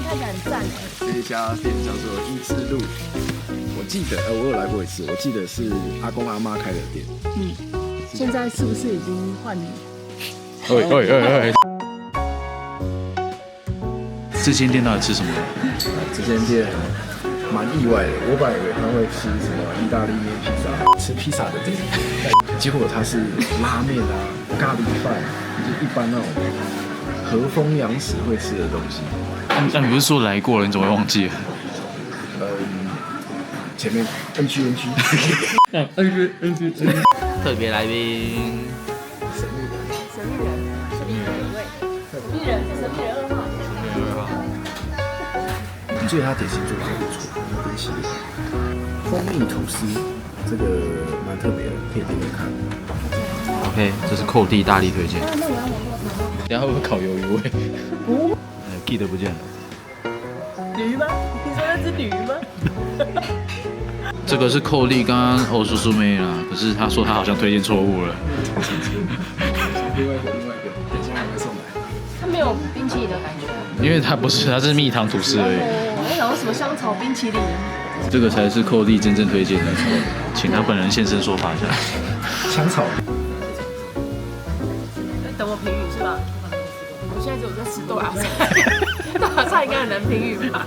看起来很赞哎。这一家店叫做一字路，我记得我有来过一次，我记得是阿公阿妈开的店。现在是不是已经换你？这间店到底吃什么？这间店蛮意外的，我本来以为他会吃什么意大利面、披萨，吃披萨的店，结果他是拉面啊、咖喱饭，就是一般那种和风洋食会吃的东西。但你不是说来过了，你怎么会忘记了？前面 NG， 特别来宾，神秘人一位，神秘人2号。我记得他点心做的还不错，冰淇淋、蜂蜜吐司，这个蛮特别的，可以点点看。OK， 这是寇弟大力推荐。等下会不会烤鱿鱼味？不，记得不见了。驴吗？你说那只驴吗？这个是寇弟刚刚欧叔叔妹啦，可是他说他好像推荐错误了。另外一个，等一下还会送来。它没有冰淇淋的感觉。因为它不是，它是蜜糖吐司而已。我想说什么香草冰淇淋？这个才是寇弟真正推荐的，请他本人现身说法一下。香草。等我评语是吧？我现在只有在吃豆芽菜，豆芽菜应该很难评语吧？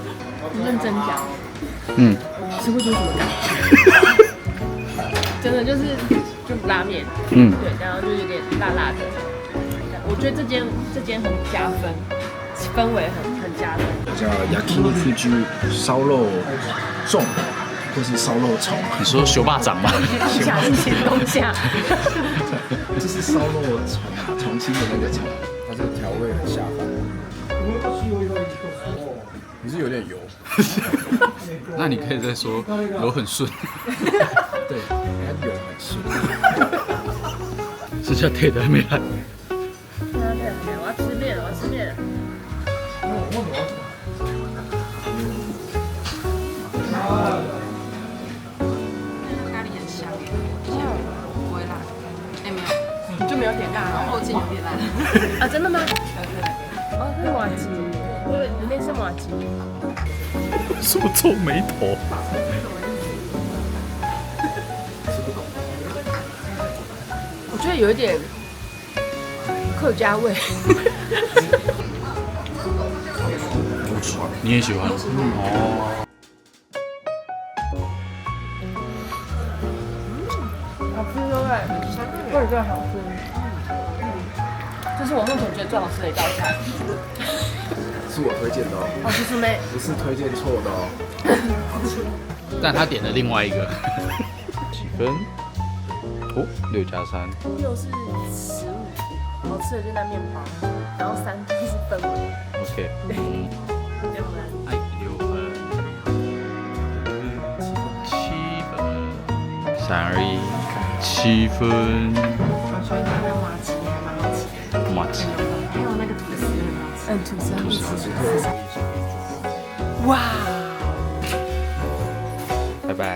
认真讲，吃不出什么感觉，真的就拉面，对，然后就有点辣辣的。我觉得这间很加分，氛围很加分。叫 yakiniku 烧肉粽，或是烧肉虫。你说熊霸掌吗？一起东下。这是烧肉虫啊，重庆的那个虫，它这个调味很下饭。你是有点油。那你可以再说油很顺。对，它油很顺。剩下退的还没来。我要吃面，咖喱很香耶，而且不会辣。哎，没有，就没有点辣，然后后劲有点辣。啊？真的吗？哦，是麻吉，里面是麻吉。什么皱眉头？我觉得有一点客家味。你也喜欢？哦。好吃对不对？我也觉得好吃。这是我目前觉得最好吃的一道菜。是我推荐的哦。哦，叔叔妹，不是推荐错的哦。但他点了另外一个。几分？哦，6+3。6是食物，好吃的就那面包，然后3就是氛围。OK。6分。哎，6分。7分。3、2、1，7分。所以那个麻糬还蛮好吃的。麻糬。还有那个吐司很好吃。吐司很好吃。哇！拜拜。